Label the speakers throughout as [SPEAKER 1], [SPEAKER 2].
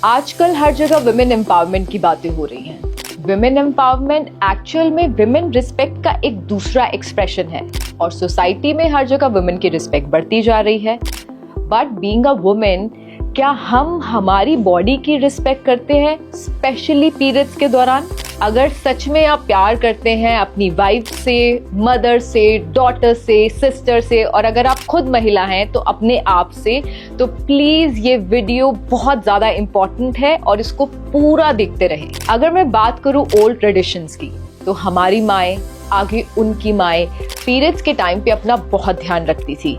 [SPEAKER 1] आजकल हर जगह women empowerment की बातें हो रही हैं। विमेन एम्पावरमेंट एक्चुअल में विमेन रिस्पेक्ट का एक दूसरा एक्सप्रेशन है और सोसाइटी में हर जगह विमेन की रिस्पेक्ट बढ़ती जा रही है। बट बीइंग अ वुमेन, क्या हम हमारी बॉडी की रिस्पेक्ट करते हैं, स्पेशली पीरियड्स के दौरान? अगर सच में आप प्यार करते हैं अपनी वाइफ से, मदर से, डॉटर से, सिस्टर से, और अगर आप खुद महिला हैं तो अपने आप से, तो प्लीज ये वीडियो बहुत ज्यादा इंपॉर्टेंट है और इसको पूरा देखते रहें। अगर मैं बात करूं ओल्ड ट्रेडिशंस की, तो हमारी माएं, आगे उनकी माएं पीरियड्स के टाइम पे अपना बहुत ध्यान रखती थी।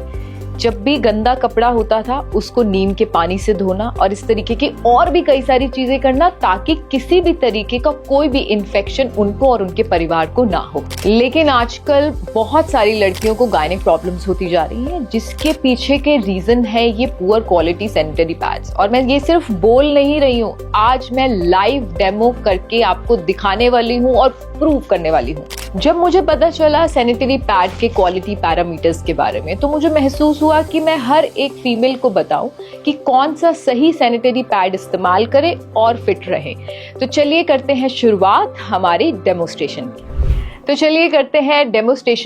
[SPEAKER 1] जब भी गंदा कपड़ा होता था उसको नीम के पानी से धोना और इस तरीके की और भी कई सारी चीजें करना, ताकि किसी भी तरीके का कोई भी इन्फेक्शन उनको और उनके परिवार को ना हो। लेकिन आजकल बहुत सारी लड़कियों को गायनिक प्रॉब्लम्स होती जा रही हैं, जिसके पीछे के रीजन है ये पुअर क्वालिटी सैनिटरी पैड्स। और मैं ये सिर्फ बोल नहीं रही हूँ, आज मैं लाइव डेमो करके आपको दिखाने वाली हूँ और प्रूव करने वाली हूँ। जब मुझे पता चला सैनिटरी पैड के क्वालिटी पैरामीटर्स के बारे में, तो मुझे महसूस हुआ कि मैं हर एक फीमेल को बताऊं कि कौन सा सही सैनिटरी पैड इस्तेमाल करे और फिट रहे। तो चलिए करते हैं शुरुआत हमारी डेमोस्ट्रेशन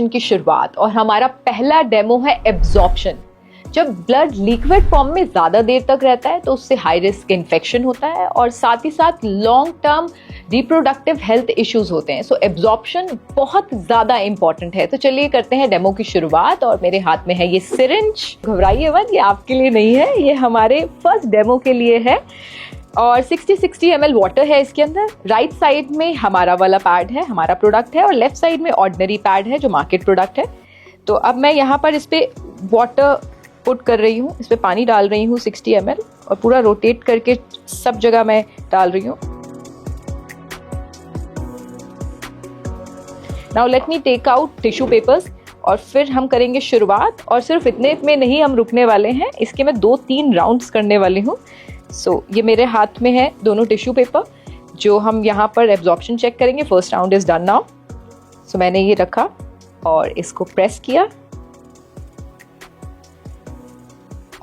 [SPEAKER 1] की। शुरुआत और हमारा पहला डेमो है एब्जॉर्प्शन। जब ब्लड लिक्विड फॉर्म में ज्यादा देर तक रहता है तो उससे हाई रिस्क इन्फेक्शन होता है और साथ ही साथ long term reproductive health issues होते हैं। सो एब्जॉर्प्शन बहुत ज्यादा इंपॉर्टेंट है। तो चलिए करते हैं डेमो की शुरुआत। और मेरे हाथ में है ये सिरिंज। घबराइए मत, ये आपके लिए नहीं है, ये हमारे फर्स्ट डेमो के लिए है। और 60 ml वाटर है इसके अंदर। राइट साइड में हमारा वाला पैड है, हमारा प्रोडक्ट है, और लेफ्ट साइड में ऑर्डिनरी पैड है जो मार्केट प्रोडक्ट है। तो अब मैं यहाँ पर इस पे वाटर पुट कर रही हूँ, इस पे पानी डाल रही हूँ 60 ml, और पूरा रोटेट करके सब जगह मैं डाल रही हूँ। Now let me take out tissue papers और फिर हम करेंगे शुरुआत। और सिर्फ इतने में नहीं हम रुकने वाले हैं, इसके मैं 2-3 राउंड्स करने वाली हूँ। सो ये मेरे हाथ में है दोनों टिश्यू पेपर, जो हम यहाँ पर एब्जॉर्प्शन चेक करेंगे। First round is done now. So मैंने ये रखा और इसको प्रेस किया,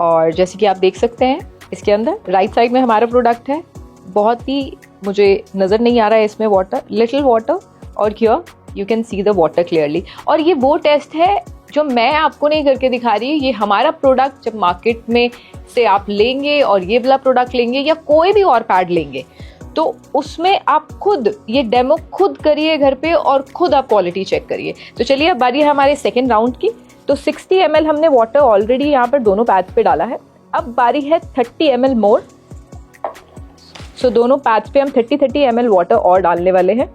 [SPEAKER 1] और जैसे कि आप देख सकते हैं इसके अंदर राइट साइड में हमारा प्रोडक्ट है। बहुत ही मुझे नज़र नहीं आ रहा है इसमें वाटर, लिटिल वाटर, और here you can see the water clearly. और ये वो टेस्ट है जो मैं आपको नहीं करके दिखा रही, ये हमारा प्रोडक्ट जब मार्केट में से आप लेंगे और ये वाला प्रोडक्ट लेंगे या कोई भी और पैड लेंगे, तो उसमें आप खुद ये डेमो खुद करिए घर पे और खुद आप क्वालिटी चेक करिए। तो चलिए अब बारी है हमारे सेकेंड राउंड की। तो 60 ml हमने वाटर ऑलरेडी यहाँ पर दोनों पैड्स पे डाला है। अब बारी है 30 ml मोर। सो दोनों पैड्स पे हम 30 ml वाटर और डालने वाले हैं।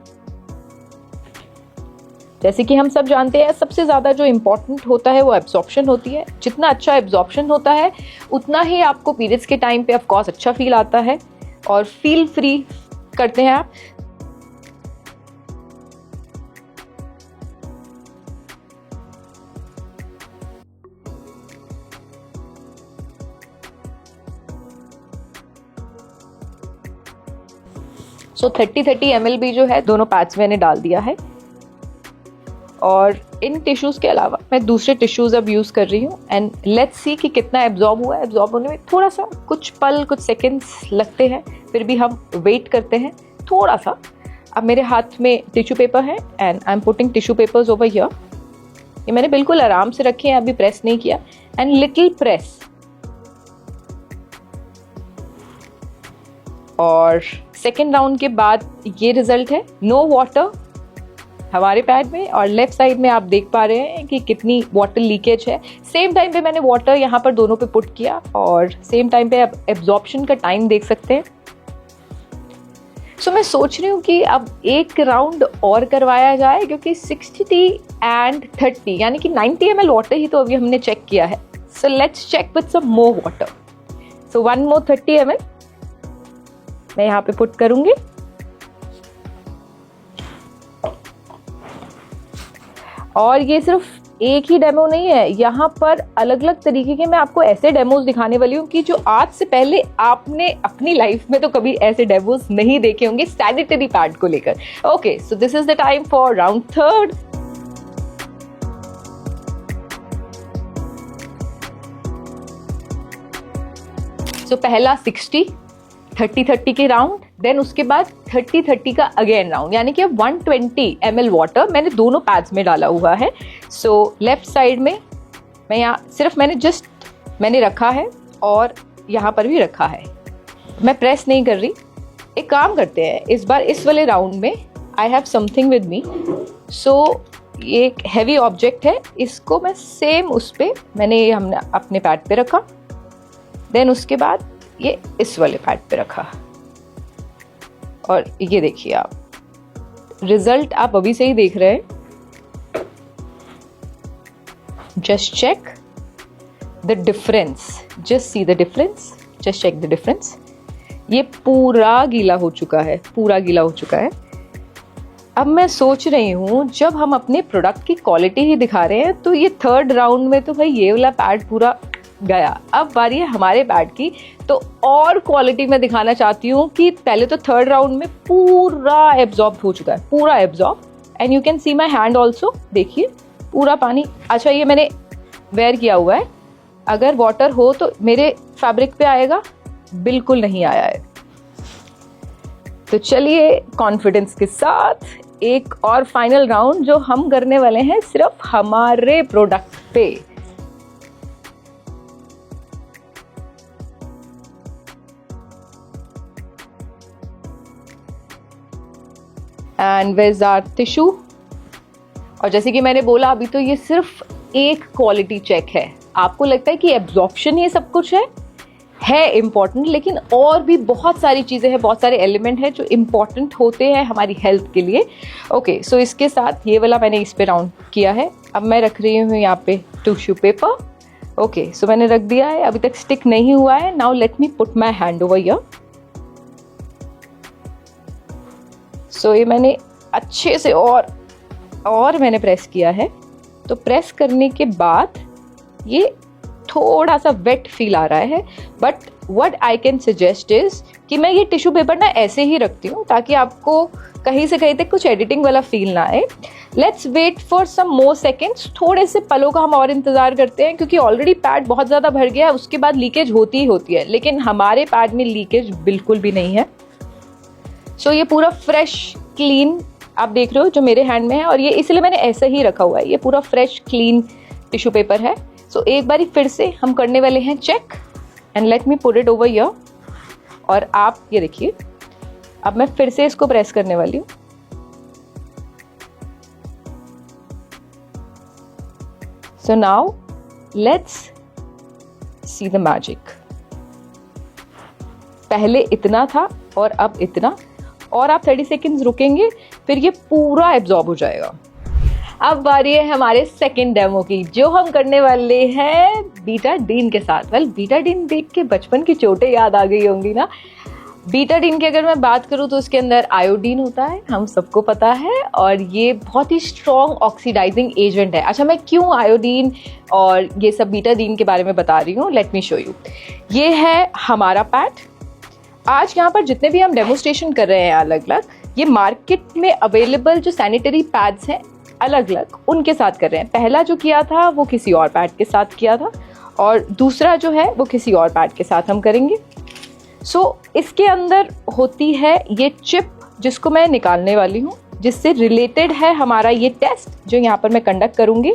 [SPEAKER 1] जैसे कि हम सब जानते हैं, सबसे ज्यादा जो इम्पोर्टेंट होता है वो एब्जॉर्प्शन होती है। जितना अच्छा एब्जॉर्प्शन होता है उतना ही आपको पीरियड्स के टाइम पे ऑफ कोर्स अच्छा फील आता है और फील फ्री करते हैं आप। सो 30 ml भी जो है दोनों पैड्स मैंने डाल दिया है। और इन टिश्यूज के अलावा मैं दूसरे टिश्यूज अब यूज कर रही हूँ, एंड लेट्स सी कि कितना एब्जॉर्ब हुआ है। एब्जॉर्ब होने में थोड़ा सा कुछ पल, कुछ सेकेंड्स लगते हैं, फिर भी हम वेट करते हैं थोड़ा सा। अब मेरे हाथ में टिश्यू पेपर है and I am putting tissue papers over here. ये मैंने बिल्कुल आराम से रखे हैं, अभी प्रेस नहीं किया, एंड लिटिल प्रेस। और सेकेंड राउंड के बाद ये रिजल्ट है, नो वाटर हमारे पैड में, और लेफ्ट साइड में आप देख पा रहे हैं कि कितनी वाटर लीकेज है। सेम टाइम पे मैंने वाटर यहाँ पर दोनों पे पुट किया, और सेम टाइम पे आप एब्जॉर्प्शन का टाइम देख सकते हैं। सो मैं सोच रही हूँ कि अब एक राउंड और करवाया जाए, क्योंकि 60 and 30 यानी कि 90 ml वाटर ही तो अभी हमने चेक किया है। So let's check with some more water. So 1 more 30 ml मैं यहाँ पे पुट करूंगी। और ये सिर्फ एक ही डेमो नहीं है, यहाँ पर अलग अलग तरीके के मैं आपको ऐसे डेमोज दिखाने वाली हूँ कि जो आज से पहले आपने अपनी लाइफ में तो कभी ऐसे डेमोज नहीं देखे होंगे सैनिटरी पैड को लेकर। Okay, so this is the time for round third. So पहला 60, 30-30 के राउंड, देन उसके बाद 30-30 का अगेन राउंड, यानी कि 120 ml वाटर मैंने दोनों पैड्स में डाला हुआ है। सो लेफ्ट साइड में मैं यहाँ सिर्फ मैंने रखा है और यहाँ पर भी रखा है, मैं प्रेस नहीं कर रही। एक काम करते हैं, इस बार इस वाले राउंड में I have something with me. So ये एक हैवी ऑब्जेक्ट है, इसको मैं सेम उस पे हमने अपने पैड पे रखा, देन उसके बाद ये इस वाले पैड पे रखा, और ये देखिए आप रिजल्ट आप अभी से ही देख रहे हैं। Just check the difference, just see the difference, just check the difference. ये पूरा गीला हो चुका है, पूरा गीला हो चुका है। अब मैं सोच रही हूँ जब हम अपने प्रोडक्ट की क्वालिटी ही दिखा रहे हैं तो ये थर्ड राउंड में तो भाई ये वाला पैड पूरा गया। अब बारी है हमारे पैड की, तो और क्वालिटी में दिखाना चाहती हूँ कि पहले तो थर्ड राउंड में पूरा एब्जॉर्ब हो चुका है, पूरा absorb, and you can see my hand also, देखिए पूरा पानी। अच्छा ये मैंने वेयर किया हुआ है, अगर वाटर हो तो मेरे फैब्रिक पे आएगा, बिल्कुल नहीं आया है। तो चलिए कॉन्फिडेंस के साथ एक और फाइनल राउंड जो हम करने वाले हैं सिर्फ हमारे प्रोडक्ट पे। And where is our tissue. और जैसे कि मैंने बोला अभी तो ये सिर्फ एक क्वालिटी चेक है। आपको लगता है कि एब्जॉर्प्शन ये सब कुछ है इम्पॉर्टेंट, लेकिन और भी बहुत सारी चीज़ें हैं, बहुत सारे एलिमेंट हैं जो इम्पॉर्टेंट होते हैं हमारी हेल्थ के लिए। ओके, सो इसके साथ ये वाला मैंने इस पे राउंड किया है। अब मैं रख रही हूँ यहाँ पे टिश्यू पेपर। ओके, सो मैंने रख दिया है, अभी तक स्टिक नहीं हुआ है। Now let me put my hand over here. So ये मैंने अच्छे से और मैंने प्रेस किया है। तो प्रेस करने के बाद ये थोड़ा सा वेट फील आ रहा है, but what I can suggest is कि मैं ये टिश्यू पेपर ना ऐसे ही रखती हूँ ताकि आपको कहीं से कहीं तक कुछ एडिटिंग वाला फील ना आए। Let's wait for some more seconds, थोड़े से पलों का हम और इंतजार करते हैं, क्योंकि ऑलरेडी पैड बहुत ज़्यादा भर गया है, उसके बाद लीकेज होती ही होती है, लेकिन हमारे पैड में लीकेज बिल्कुल भी नहीं है। सो ये पूरा फ्रेश क्लीन आप देख रहे हो जो मेरे हैंड में है, और ये इसलिए मैंने ऐसे ही रखा हुआ है। ये पूरा फ्रेश क्लीन टिश्यू पेपर है। सो एक बारी फिर से हम करने वाले हैं check, and let me put it over here. और आप ये देखिए, अब मैं फिर से इसको प्रेस करने वाली हूँ। So now let's see the magic. पहले इतना था और अब इतना, और आप 30 सेकेंड्स रुकेंगे, फिर ये पूरा एब्जॉर्ब हो जाएगा। अब बारी है हमारे सेकंड डेमो की, जो हम करने वाले हैं बीटाडीन के साथ। वेल, बीटाडीन देख के बचपन की चोटें याद आ गई होंगी ना। बीटाडीन की अगर मैं बात करूँ तो उसके अंदर आयोडीन होता है, हम सबको पता है, और ये बहुत ही स्ट्रॉन्ग ऑक्सीडाइजिंग एजेंट है। अच्छा, मैं क्यों आयोडीन और ये सब बीटाडीन के बारे में बता रही हूँ, लेट मी शो यू। ये है हमारा पैड। आज यहाँ पर जितने भी हम डेमोस्ट्रेशन कर रहे हैं अलग अलग, ये मार्केट में अवेलेबल जो सैनिटरी पैड्स हैं अलग अलग, उनके साथ कर रहे हैं। पहला जो किया था वो किसी और पैड के साथ किया था, और दूसरा जो है वो किसी और पैड के साथ हम करेंगे। सो इसके अंदर होती है ये चिप, जिसको मैं निकालने वाली हूँ, जिससे रिलेटेड है हमारा ये टेस्ट जो यहाँ पर मैं कंडक्ट करूँगी।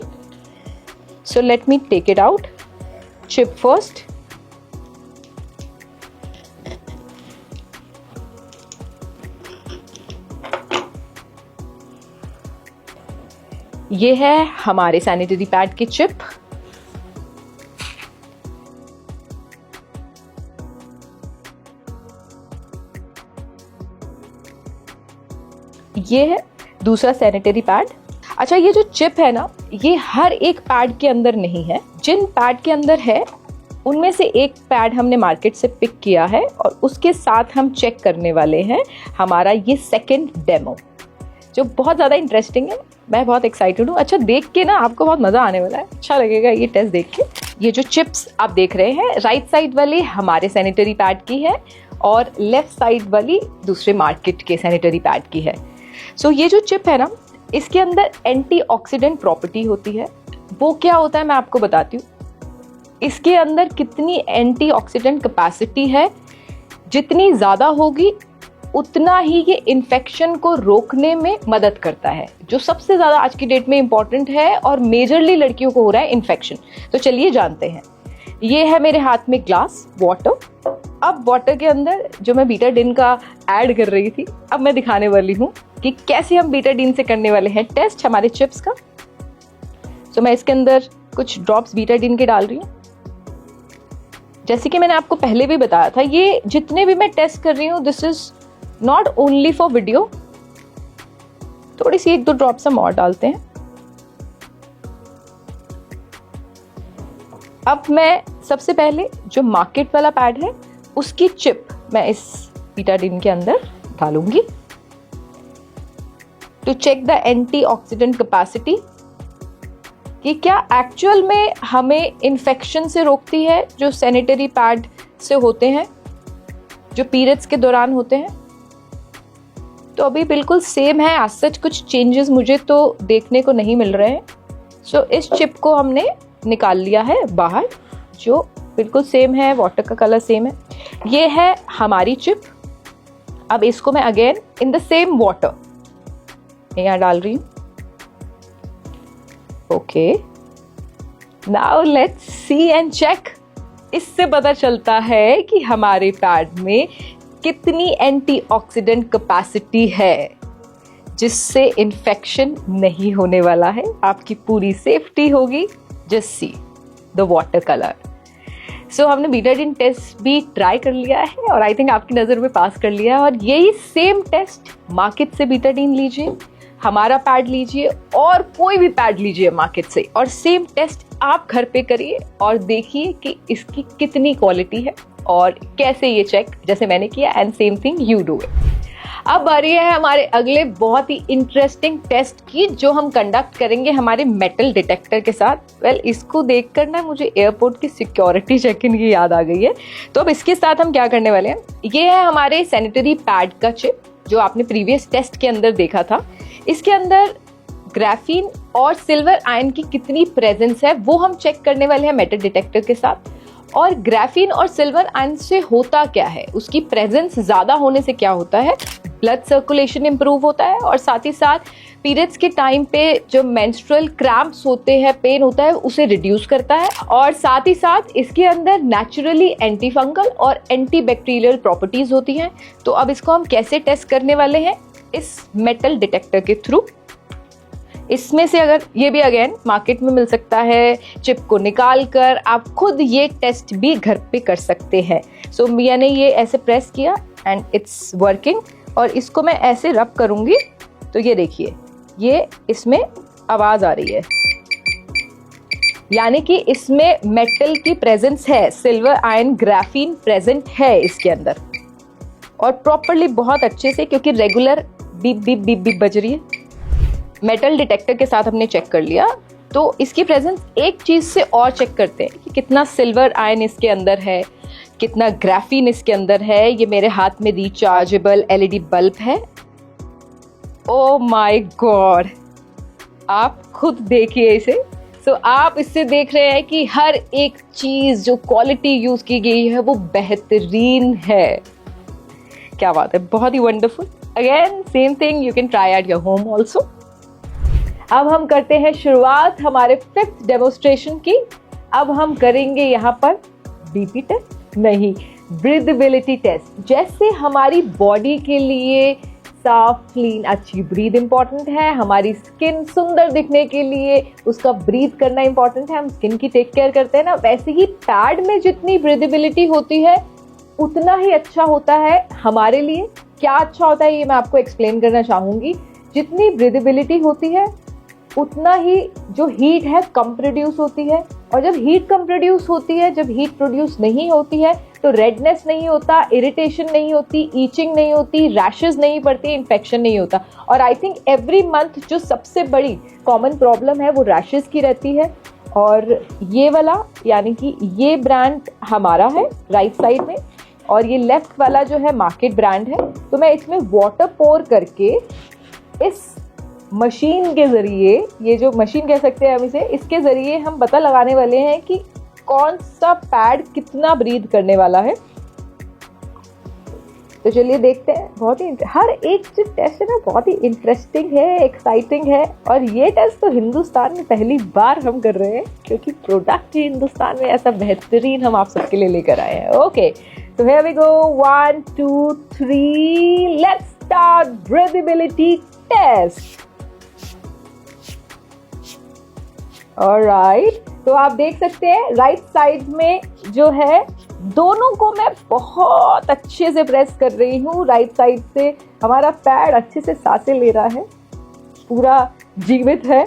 [SPEAKER 1] So let me take it out. Chip first. ये है हमारे सैनिटरी पैड की चिप। ये है दूसरा सैनिटरी पैड। अच्छा, ये जो चिप है ना, ये हर एक पैड के अंदर नहीं है। जिन पैड के अंदर है उनमें से एक पैड हमने मार्केट से पिक किया है, और उसके साथ हम चेक करने वाले हैं हमारा ये सेकंड डेमो, जो बहुत ज़्यादा इंटरेस्टिंग है। मैं बहुत एक्साइटेड हूँ। अच्छा, देख के ना आपको बहुत मज़ा आने वाला है, अच्छा लगेगा ये टेस्ट देख के। ये जो चिप्स आप देख रहे हैं, राइट साइड वाली हमारे सैनिटरी पैड की है, और लेफ्ट साइड वाली दूसरे मार्केट के सैनिटरी पैड की है। सो ये जो चिप है ना, इसके अंदर एंटीऑक्सीडेंट प्रॉपर्टी होती है। वो क्या होता है मैं आपको बताती हूँ। इसके अंदर कितनी एंटीऑक्सीडेंट कैपेसिटी है जितनी ज़्यादा होगी उतना ही ये इन्फेक्शन को रोकने में मदद करता है, जो सबसे ज़्यादा आज की डेट में इम्पॉर्टेंट है और मेजरली लड़कियों को हो रहा है इन्फेक्शन। तो चलिए जानते हैं। ये है मेरे हाथ में ग्लास वाटर। अब वाटर के अंदर जो मैं बीटाडीन का ऐड कर रही थी, अब मैं दिखाने वाली हूँ कि कैसे हम बीटाडीन से करने वाले हैं टेस्ट हमारे चिप्स का। तो मैं इसके अंदर कुछ ड्रॉप्स बीटाडीन के डाल रही हूँ। जैसे कि मैंने आपको पहले भी बताया था, ये जितने भी मैं टेस्ट कर रही हूँ this is not only for video. थोड़ी सी 1-2 ड्रॉप्स हम और डालते हैं। अब मैं सबसे पहले जो मार्केट वाला पैड है उसकी चिप मैं इस बीटाडीन के अंदर डालूंगी to check the antioxidant capacity, कि क्या एक्चुअल में हमें इन्फेक्शन से रोकती है जो सैनिटरी पैड से होते हैं, जो पीरियड्स के दौरान होते हैं। तो अभी बिल्कुल सेम है, आज सच कुछ चेंजेस मुझे तो देखने को नहीं मिल रहे हैं। सो इस चिप को हमने निकाल लिया है बाहर, जो बिल्कुल सेम है, वाटर का कलर सेम है। ये है हमारी चिप। अब इसको मैं again in the same water यहाँ डाल रही हूँ। Okay, now let's see and check. इससे पता चलता है कि हमारे पैड में कितनी एंटीऑक्सीडेंट कैपेसिटी है, जिससे इन्फेक्शन नहीं होने वाला है, आपकी पूरी सेफ्टी होगी। Just see the water colour. So हमने बीटाडीन टेस्ट भी ट्राई कर लिया है और आई थिंक आपकी नज़र में पास कर लिया है। और यही सेम टेस्ट मार्केट से बीटाडीन लीजिए, हमारा पैड लीजिए और कोई भी पैड लीजिए मार्केट से, और सेम टेस्ट आप घर पे करिए और देखिए कि इसकी कितनी क्वालिटी है और कैसे ये चेक जैसे मैंने किया, and same thing you do it. अब बारी है हमारे अगले बहुत ही इंटरेस्टिंग टेस्ट की, जो हम कंडक्ट करेंगे हमारे मेटल डिटेक्टर के साथ। वेल, इसको देखकर ना मुझे एयरपोर्ट की सिक्योरिटी चेक इन की याद आ गई है। तो अब इसके साथ हम क्या करने वाले हैं, ये है हमारे सैनिटरी पैड का चिप जो आपने प्रीवियस टेस्ट के अंदर देखा था। इसके अंदर ग्राफीन और सिल्वर आयन की कितनी प्रेजेंस है वो हम चेक करने वाले हैं मेटल डिटेक्टर के साथ। और ग्राफीन और सिल्वर आयन से होता क्या है, उसकी प्रेजेंस ज्यादा होने से क्या होता है, ब्लड सर्कुलेशन इंप्रूव होता है और साथ ही साथ पीरियड्स के टाइम पे जो मेंस्ट्रुअल क्रैम्प्स होते हैं, पेन होता है, उसे रिड्यूस करता है। और साथ ही साथ इसके अंदर नेचुरली एंटी फंगल और एंटी बैक्टीरियल प्रॉपर्टीज होती हैं। तो अब इसको हम कैसे टेस्ट करने वाले हैं, इस मेटल डिटेक्टर के थ्रू। इसमें से अगर ये भी अगेन मार्केट में मिल सकता है, चिप को निकाल कर आप खुद ये टेस्ट भी घर पे कर सकते हैं। सो मैंने ये ऐसे प्रेस किया एंड इट्स वर्किंग, और इसको मैं ऐसे रब करूंगी तो ये देखिए, ये इसमें आवाज आ रही है, यानी कि इसमें मेटल की प्रेजेंस है, सिल्वर आयन ग्राफीन प्रेजेंट है इसके अंदर, और प्रॉपरली बहुत अच्छे से, क्योंकि regular beep beep beep beep बज रही है। मेटल डिटेक्टर के साथ हमने चेक कर लिया, तो इसकी प्रेजेंस एक चीज से और चेक करते हैं कि कितना सिल्वर आयन इसके अंदर है, कितना ग्राफीन इसके अंदर है। ये मेरे हाथ में रिचार्जेबल एलईडी बल्ब है। ओ माय गॉड, आप खुद देखिए इसे। सो आप इससे देख रहे हैं कि हर एक चीज जो क्वालिटी यूज की गई है वो बेहतरीन है। क्या बात है, बहुत ही wonderful. Again same thing you can try at your home also. अब हम करते हैं शुरुआत हमारे 5th डेमोस्ट्रेशन की। अब हम करेंगे यहाँ पर बीपी टेस्ट नहीं, ब्रीदेबिलिटी टेस्ट। जैसे हमारी बॉडी के लिए साफ, क्लीन, अच्छी ब्रीथ इंपॉर्टेंट है, हमारी स्किन सुंदर दिखने के लिए उसका ब्रीथ करना इंपॉर्टेंट है, हम स्किन की टेक केयर करते हैं ना, वैसे ही पैड में जितनी ब्रीदेबिलिटी होती है उतना ही अच्छा होता है हमारे लिए। क्या अच्छा होता है ये मैं आपको एक्सप्लेन करना चाहूंगी। जितनी ब्रीदेबिलिटी होती है उतना ही जो हीट है कम प्रोड्यूस होती है, और जब हीट कम प्रोड्यूस होती है, जब हीट प्रोड्यूस नहीं होती है तो रेडनेस नहीं होता, इरिटेशन नहीं होती, ईचिंग नहीं होती, रैशेस नहीं पड़ती, इन्फेक्शन नहीं होता। और आई थिंक एवरी मंथ जो सबसे बड़ी कॉमन प्रॉब्लम है वो रैशेस की रहती है। और ये वाला यानी कि ये ब्रांड हमारा है राइट साइड में, और ये लेफ्ट वाला जो है मार्केट ब्रांड है। तो मैं इसमें वाटर पोर करके इस मशीन के जरिए, ये जो मशीन कह सकते हैं हम इसे, इसके जरिए हम पता लगाने वाले हैं कि कौन सा पैड कितना ब्रीथ करने वाला है। तो चलिए देखते हैं। बहुत ही हर एक जो टेस्ट है ना बहुत ही इंटरेस्टिंग है, एक्साइटिंग है, और ये टेस्ट तो हिंदुस्तान में पहली बार हम कर रहे हैं क्योंकि प्रोडक्ट ही हिंदुस्तान में ऐसा बेहतरीन हम आप सबके लिए लेकर आए हैं। ओके, तो here we go, 1 2 3, let's start breathability test. Alright, तो आप देख सकते हैं राइट साइड में जो है दोनों को मैं बहुत अच्छे से प्रेस कर रही हूँ। राइट साइड से हमारा पैड अच्छे से सांसें ले रहा है, पूरा जीवित है,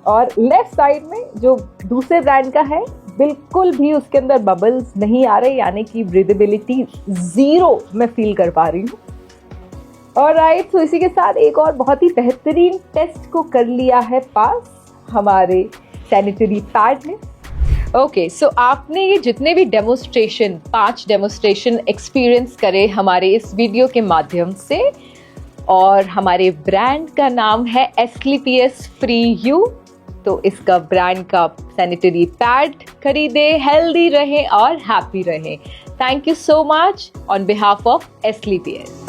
[SPEAKER 1] और लेफ्ट साइड में जो दूसरे ब्रांड का है बिल्कुल भी उसके अंदर बबल्स नहीं आ रहे, यानी कि ब्रीदेबिलिटी 0 मैं फील कर पा रही हूँ। ऑलराइट, तो इसी के साथ एक और बहुत ही बेहतरीन टेस्ट को कर लिया है पास हमारे सैनिटरी पैड ने। ओके, सो आपने ये जितने भी डेमोस्ट्रेशन 5 डेमोस्ट्रेशन एक्सपीरियंस करे हमारे इस वीडियो के माध्यम से, और हमारे ब्रांड का नाम है एस्क्लेपियस फ्री यू, तो इसका ब्रांड का सैनिटरी पैड खरीदे, हेल्दी रहें और हैप्पी रहें। Thank you so much on behalf of Asclepius.